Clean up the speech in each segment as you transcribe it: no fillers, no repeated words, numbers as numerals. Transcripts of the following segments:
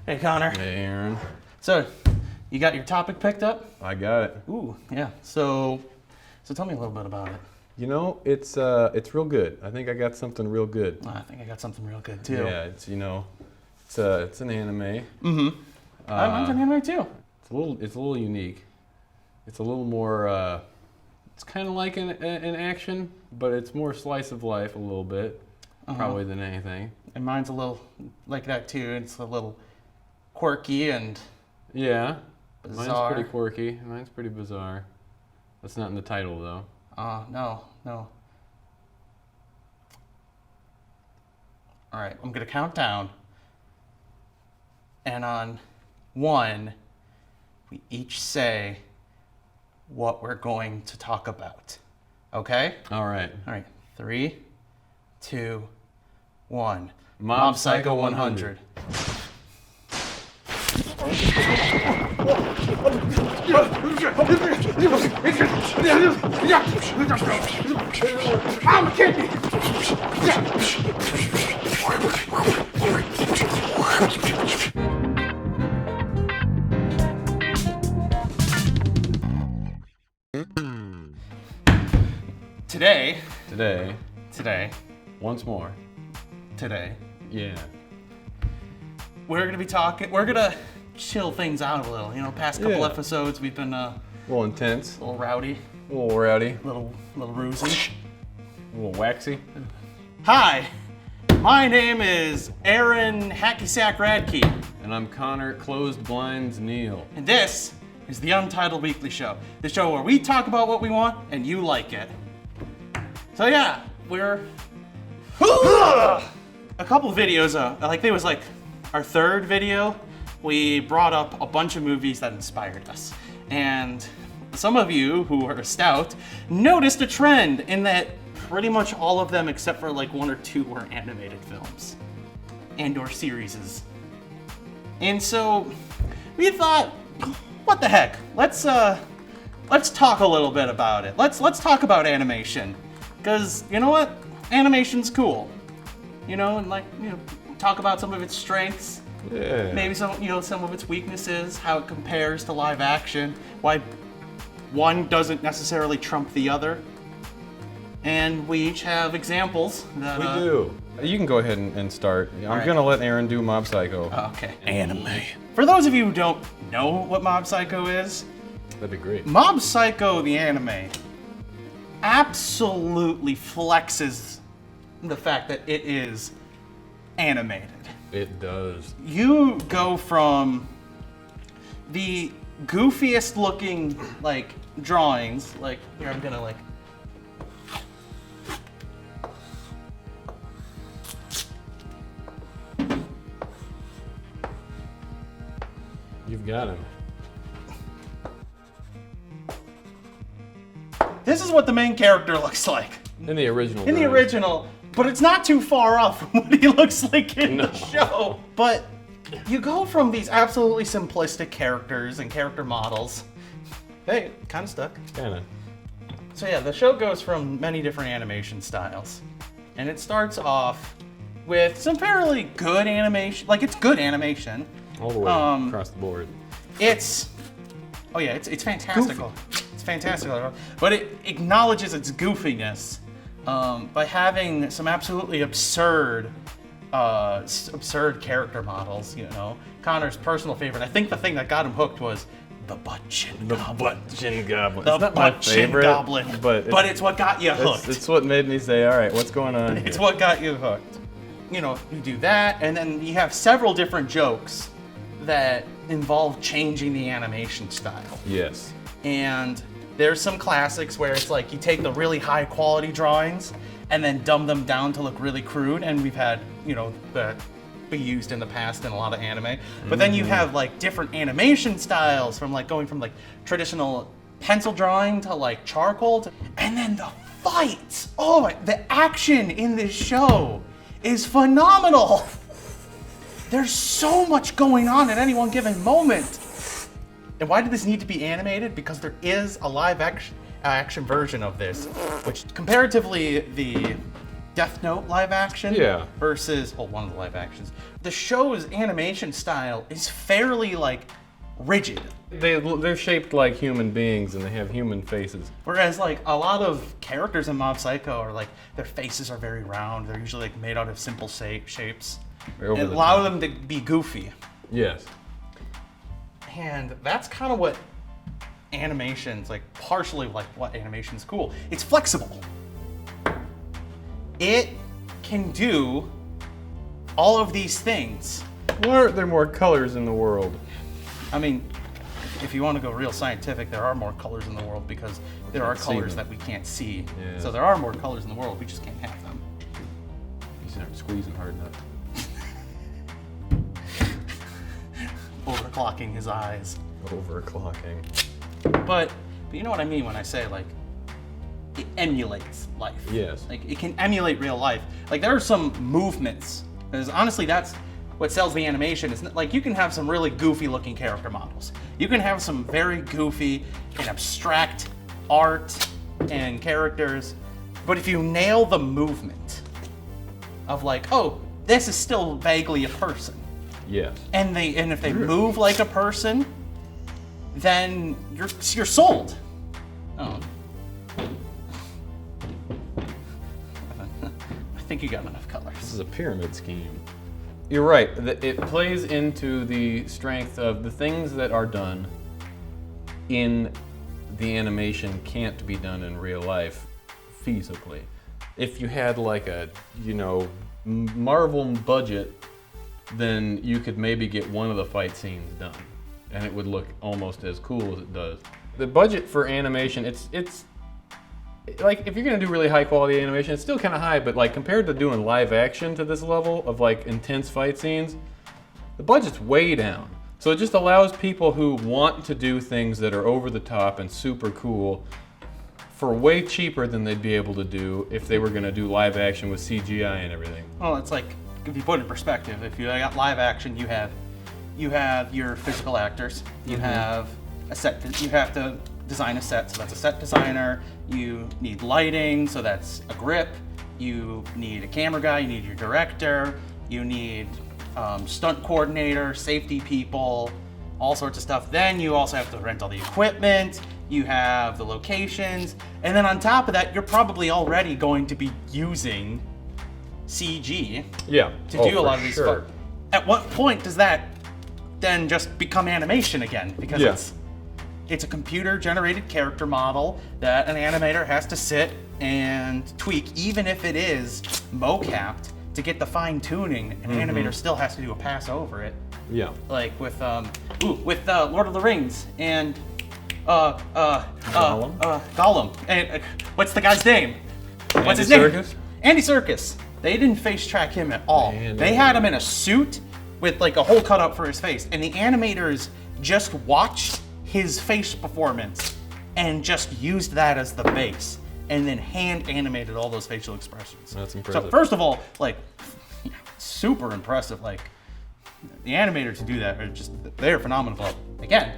Hey, Connor. Hey, Aaron. So, you got your topic picked up? I got it. Ooh, yeah. So tell me a little bit about it. You know, it's real good. I think I got something real good. I think I got something real good too. Yeah, it's it's an anime. Mm-hmm. Mine's an anime too. It's a little unique. It's a little more. It's kind of like an action, but it's more slice of life a little bit, probably than anything. And mine's a little like that too. It's a little quirky and yeah, bizarre. Mine's pretty quirky. Mine's pretty bizarre. That's not in the title though. No. All right, I'm gonna count down. And on 1, we each say what we're going to talk about. Okay? All right. All right. 3, 2, 1. Mob Psycho 100. Today, Once more. Yeah. we're gonna chill things out a little. You know, past couple Yeah. episodes we've been A little intense. a little rowdy, A little rowdy. a little roozy. A little waxy. Hi, my name is Aaron Hacky Sack Radke, And I'm Connor Closed Blinds Neal. and this is the Untitled Weekly Show, the show where we talk about what we want and you like it. So yeah, we're a couple of videos. I think it was like our third video. We brought up a bunch of movies that inspired us, and some of you who are stout noticed a trend in that pretty much all of them, except for like 1 or 2, were animated films and/or series. And so we thought, what the heck? Let's talk a little bit about it. Let's talk about animation, because you know what? Animation's cool. You know, and talk about some of its strengths. Yeah. Maybe some of its weaknesses, how it compares to live action, why one doesn't necessarily trump the other. And we each have examples that We do. You can go ahead and start. I'm right. gonna let Aaron do Mob Psycho. Okay. Anime. For those of you who don't know what Mob Psycho is, That'd be great. Mob Psycho the anime absolutely flexes the fact that it is animated. It does. You go from the goofiest looking drawings, here I'm gonna You've got him. This is what the main character looks like In the original. in the drawing. original, but it's not too far off from what he looks like in No. the show. But you go from these absolutely simplistic characters and character models. Hey, kind of stuck. Kinda. So yeah, the show goes from many different animation styles. And it starts off with some fairly good animation. It's good animation. All the way across the board. It's fantastical. It's fantastical. But it acknowledges its goofiness by having some absolutely absurd character models, you know. Connor's personal favorite. I think the thing that got him hooked was the butt chin goblin. Chin Goblin. The It's not my butt chin favorite, goblin. but it's what got you hooked. it's what made me say, all right, what's going on It's here? what got you hooked. You know, you do that, and then you have several different jokes that involve changing the animation style. Yes. And there's some classics where it's like you take the really high quality drawings and then dumb them down to look really crude, and we've had, that be used in the past in a lot of anime. But then you have different animation styles from going from traditional pencil drawing to charcoal and then the fights. Oh my, the action in this show is phenomenal. There's so much going on at any one given moment. And why did this need to be animated? Because there is a live action version of this, which comparatively the Death Note live action versus one of the live actions. The show's animation style is fairly like rigid. They're shaped like human beings and they have human faces. Whereas like a lot of characters in Mob Psycho are like their faces are very round. They're usually like made out of simple shapes. And allow them to be goofy. Yes. And that's kind of what animation's like, partially like what animation's cool. It's flexible. It can do all of these things. Why aren't there more colors in the world? I mean, if you want to go real scientific, there are more colors in the world because there are colors that we can't see. Yeah. So there are more colors in the world, we just can't have them. He's not squeezing hard enough. Overclocking his eyes. Overclocking. But you know what I mean when I say like, it emulates life. Yes. Like it can emulate real life. Like there are some movements, because honestly that's what sells the animation. Is like you can have some really goofy looking character models. You can have some very goofy and abstract art and characters, but if you nail the movement of like, oh, this is still vaguely a person. Yes. And if they move like a person, then you're sold. Oh. I think you got enough colors. This is a pyramid scheme. You're right. It plays into the strength of the things that are done in the animation can't be done in real life feasibly. If you had like a, Marvel budget, then you could maybe get one of the fight scenes done and it would look almost as cool as it does. The budget for animation, it's like if you're gonna do really high quality animation, it's still kind of high, but like compared to doing live action to this level of like intense fight scenes, the budget's way down. So it just allows people who want to do things that are over the top and super cool for way cheaper than they'd be able to do if they were gonna do live action with CGI and everything. Well, it's like, if you put it in perspective, if you got live action, you have your physical actors, you have a set, you have to design a set, so that's a set designer. You need lighting, so that's a grip. You need a camera guy, you need your director, you need stunt coordinator, safety people, all sorts of stuff. Then you also have to rent all the equipment, you have the locations, and then on top of that, you're probably already going to be using CG to do a lot of these stuff. At what point does that then just become animation again? Because it's a computer-generated character model that an animator has to sit and tweak, even if it is mocapped to get the fine-tuning. An animator still has to do a pass over it. Yeah. Like with Lord of the Rings and Gollum. And what's the guy's name? What's his name? Andy Serkis. They didn't face track him at all. They had him in a suit with like a hole cut out for his face, and the animators just watched his face performance and just used that as the base, and then hand animated all those facial expressions. That's impressive. So first of all, like, super impressive. Like, the animators who do that are they're phenomenal. But again,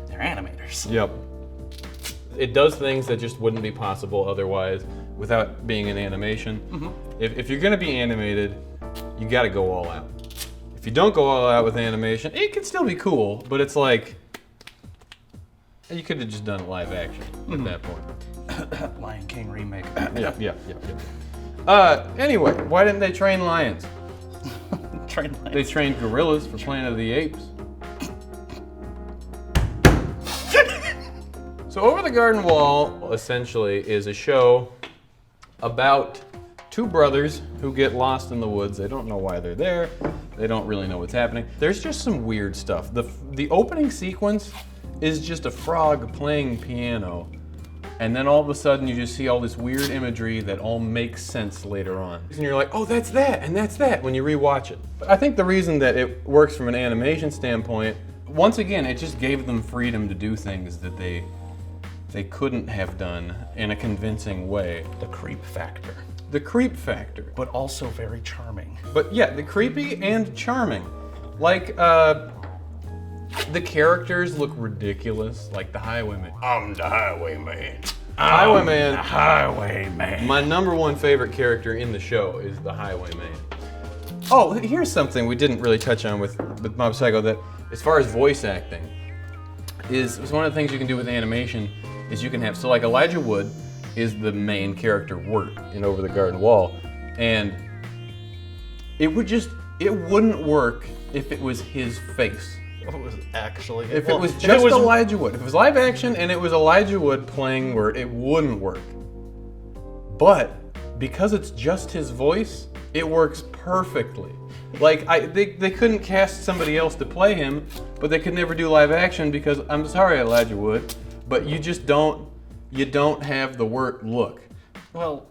they're animators. Yep. It does things that just wouldn't be possible otherwise without being an animation. If you're gonna be animated, you gotta go all out. If you don't go all out with animation, it can still be cool, but it's like, you could have just done live action at that point. Lion King remake. Yeah. Anyway, why didn't they train lions? Train lions. They trained gorillas for Planet of the Apes. So Over the Garden Wall, essentially, is a show about two brothers who get lost in the woods. They don't know why they're there. They don't really know what's happening. There's just some weird stuff. The opening sequence is just a frog playing piano, and then all of a sudden you just see all this weird imagery that all makes sense later on. And you're like, oh, that's that, and that's that, when you rewatch it. But I think the reason that it works from an animation standpoint, once again, it just gave them freedom to do things that they couldn't have done in a convincing way. The creep factor. The creep factor. But also very charming. But yeah, the creepy and charming. Like, the characters look ridiculous, like the highwayman. I'm the highwayman. Highwayman. Highwayman. My number one favorite character in the show is the Highwayman. Oh, here's something we didn't really touch on with Mob Psycho, that as far as voice acting, is one of the things you can do with animation is you can have, so like Elijah Wood is the main character Wirt in Over the Garden Wall, and it wouldn't work if it was his face. It was actually. If it was just Elijah Wood, if it was live action and it was Elijah Wood playing Wirt, it wouldn't work. But because it's just his voice, it works perfectly. Like they couldn't cast somebody else to play him, but they could never do live action because, I'm sorry, Elijah Wood, but you just don't have the Wirt look. Well,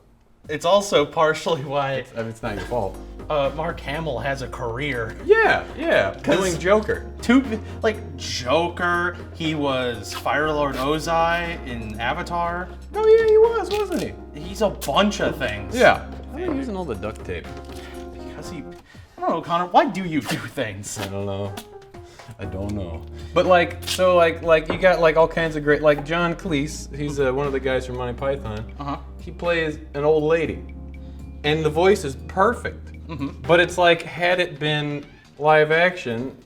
it's also partially why It's not your fault. Mark Hamill has a career. Yeah, doing Joker. Joker. He was Fire Lord Ozai in Avatar. Oh yeah, he was, wasn't he? He's a bunch of things. Yeah. Why are you using all the duct tape? Because I don't know, Connor. Why do you do things? I don't know. But like you got like all kinds of great, like John Cleese. He's one of the guys from Monty Python. He plays an old lady, and the voice is perfect. But it's like, had it been live action,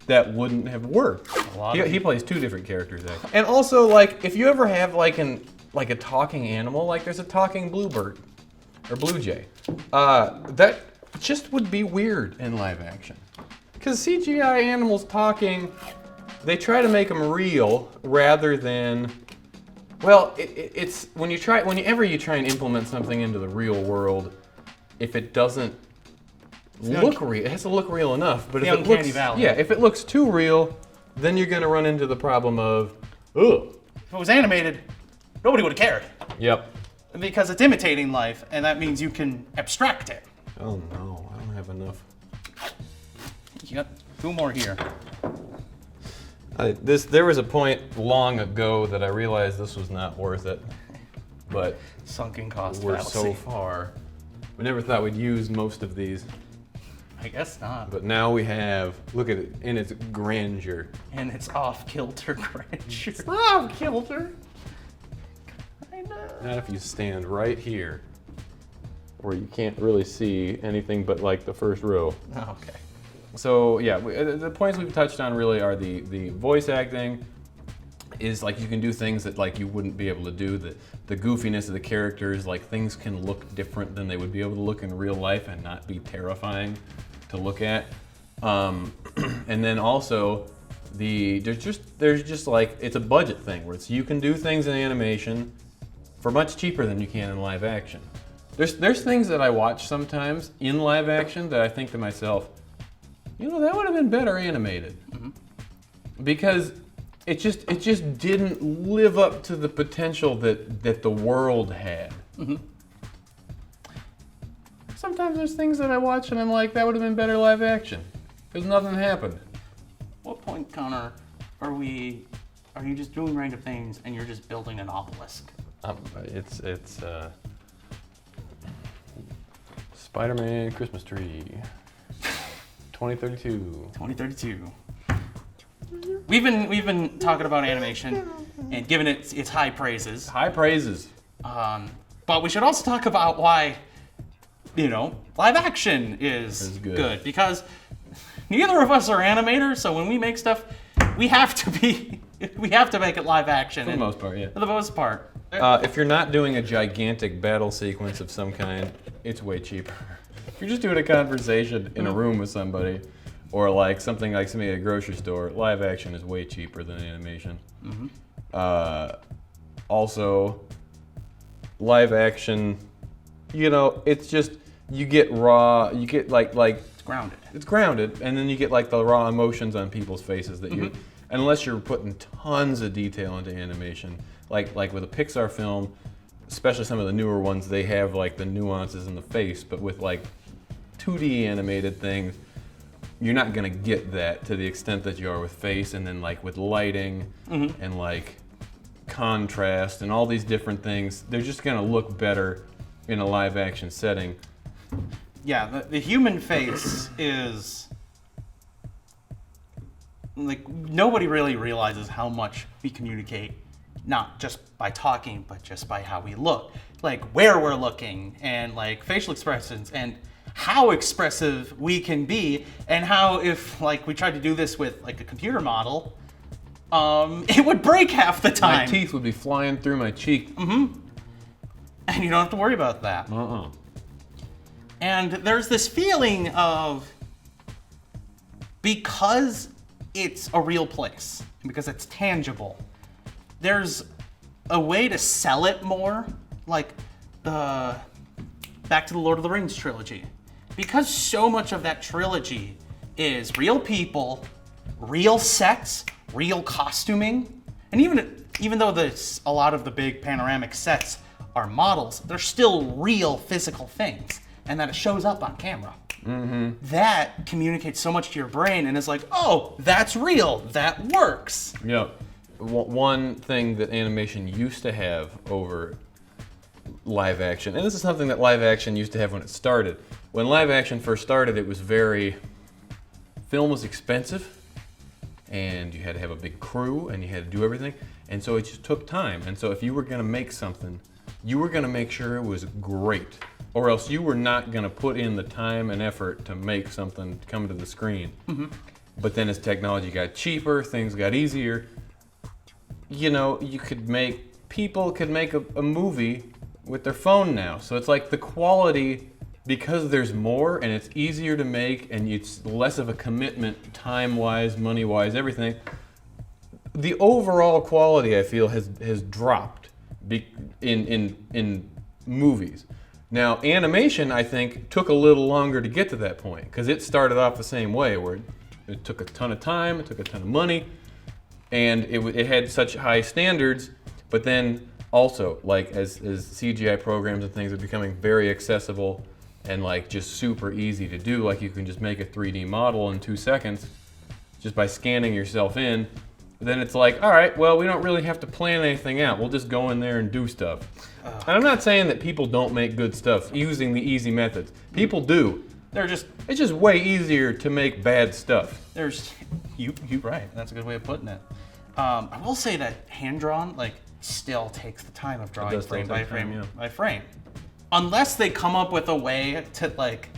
that wouldn't have worked. He plays two different characters actually. And also, like, if you ever have like a talking animal, like there's a talking bluebird or blue jay, that just would be weird in live action. Because CGI animals talking, they try to make them real rather than, well, it's whenever you try and implement something into the real world, if it doesn't look real, it has to look real enough. But if it looks too real, then you're gonna run into the problem of, ugh. If it was animated, nobody would have cared. Yep. Because it's imitating life, and that means you can abstract it. Oh no, I don't have enough. You got 2 more here. There was a point long ago that I realized this was not worth it, but Sunken cost we're fallacy. so far. We never thought we'd use most of these, I guess not. but now we have. Look at it in its grandeur. And it's off-kilter grandeur. It's not off-kilter. Kinda. Not if you stand right here, where you can't really see anything but like the first row. Oh, okay. So yeah, the points we've touched on really are the voice acting is like you can do things that like you wouldn't be able to do. The goofiness of the characters, like things can look different than they would be able to look in real life and not be terrifying to look at. And then also there's just like, it's a budget thing where you can do things in animation for much cheaper than you can in live action. There's things that I watch sometimes in live action that I think to myself, you know, that would have been better animated. Because it just didn't live up to the potential that the world had. Sometimes there's things that I watch and I'm like, that would have been better live action. Because nothing happened. What point, Connor, are you just doing random things and you're just building an obelisk? It's Spider-Man Christmas Tree. 2032. 2032. We've been talking about animation and giving it its high praises. High praises. But we should also talk about why, live action is good. Because neither of us are animators, so when we make stuff, we have to make it live action. For the most part, yeah. For the most part. If you're not doing a gigantic battle sequence of some kind, it's way cheaper. If you're just doing a conversation in a room with somebody, or like something like somebody at a grocery store, live action is way cheaper than animation. Also, live action, it's just, you get raw, you get like It's grounded. It's grounded, and then you get like the raw emotions on people's faces that you, unless you're putting tons of detail into animation, like with a Pixar film, especially some of the newer ones, they have like the nuances in the face, but with like 2D animated things, you're not gonna get that to the extent that you are with face, and then like with lighting and like contrast and all these different things, they're just gonna look better in a live action setting. Yeah, the human face is like, nobody really realizes how much we communicate not just by talking, but just by how we look, like where we're looking, and like facial expressions, and how expressive we can be, and how if like we tried to do this with like a computer model, it would break half the time. My teeth would be flying through my cheek. And you don't have to worry about that. And there's this feeling of, because it's a real place, and because it's tangible, there's a way to sell it more, like the back to the Lord of the Rings trilogy. Because so much of that trilogy is real people, real sets, real costuming, and even though a lot of the big panoramic sets are models, they're still real physical things, and that it shows up on camera. That communicates so much to your brain, and is like, oh, that's real, that works. Yeah. One thing that animation used to have over live action, and this is something that live action used to have when it started. When live action first started, it was film was expensive, and you had to have a big crew, and you had to do everything, and so it just took time. And so if you were gonna make something, you were gonna make sure it was great, or else you were not gonna put in the time and effort to make something come to the screen. But then as technology got cheaper, things got easier. You know, people could make a movie with their phone now. So it's like the quality, because there's more and it's easier to make and it's less of a commitment time-wise, money-wise, everything. The overall quality, I feel, has dropped in movies. Now, animation, I think, took a little longer to get to that point, because it started off the same way, where it took a ton of time, it took a ton of money, and it had such high standards. But then also, like as CGI programs and things are becoming very accessible and like just super easy to do, like you can just make a 3D model in 2 seconds just by scanning yourself in. Then it's like, all right, well, we don't really have to plan anything out. We'll just go in there and do stuff. And I'm not saying that people don't make good stuff using the easy methods. People do. It's just way easier to make bad stuff. You right. That's a good way of putting it. I will say that hand-drawn, like, still takes the time of drawing frame by frame by frame. Unless they come up with a way to, like,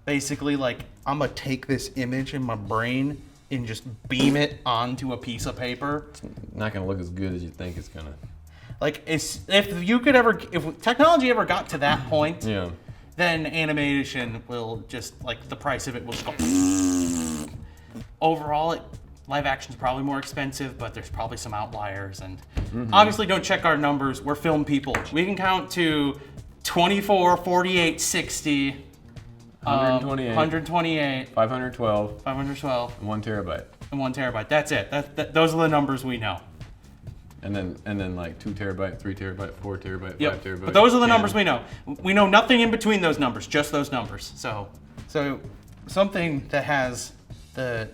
basically, like, I'm gonna take this image in my brain and just beam it onto a piece of paper. It's not gonna look as good as you think it's gonna. Like, if technology ever got to that point, then animation will just, like, the price of it will just go. Overall, live action is probably more expensive, but there's probably some outliers. And obviously, don't check our numbers. We're film people. We can count to 24, 48, 60. 128, 512, 512, and 1 terabyte. And 1 terabyte. That's it. Those are the numbers we know. And then like 2 terabyte, 3 terabyte, 4 terabyte, 5 terabyte. But those are the numbers we know. We know nothing in between those numbers, just those numbers. So something that has the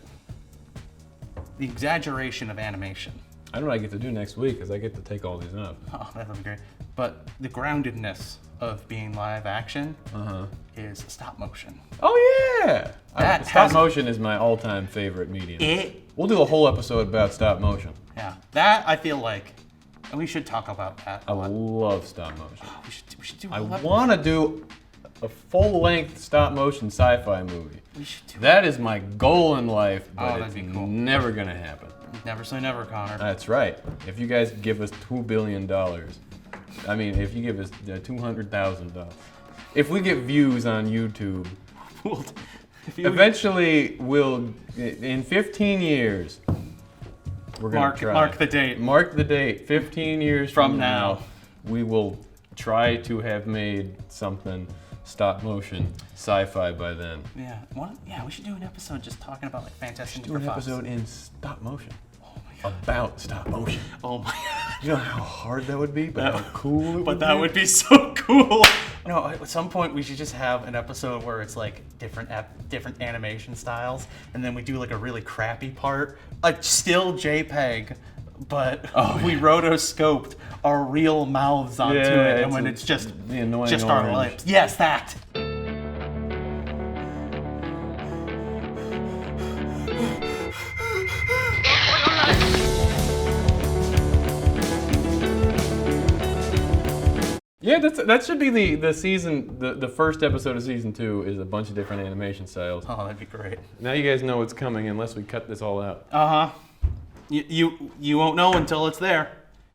exaggeration of animation. I know what I get to do next week, because I get to take all these up. Oh, that would be great. But the groundedness of being live action is stop motion. Oh yeah! Stop motion is my all-time favorite medium. We'll do a whole episode about stop motion. Yeah, that I feel like we should talk about that. I love stop motion. Oh, we should do. I want to do a full-length stop motion sci-fi movie. We should do. That is my goal in life, but that'd be cool. Never gonna happen. Never say never, Connor. That's right. If you guys give us $2 billion, I mean, if you give us $200,000, if we get views on YouTube, eventually we'll, in 15 years, we're gonna try. Mark the date. Mark the date. 15 years from now, we will try to have made something stop motion sci-fi by then. Yeah. We should do an episode just talking about like Fantastic Do an episode in stop motion. Oh my God. About stop motion. Oh my God. You know how hard that would be, but how cool it would be? But that would be so cool. No, at some point we should just have an episode where it's like different animation styles, and then we do like a really crappy part, still JPEG, but we rotoscoped our real mouths onto it, and when it's just the annoying just orange. our lips. Yes, that. Yeah, that should be the season. The first episode of season 2 is a bunch of different animation styles. Oh, that'd be great. Now you guys know what's coming unless we cut this all out. You won't know until it's there.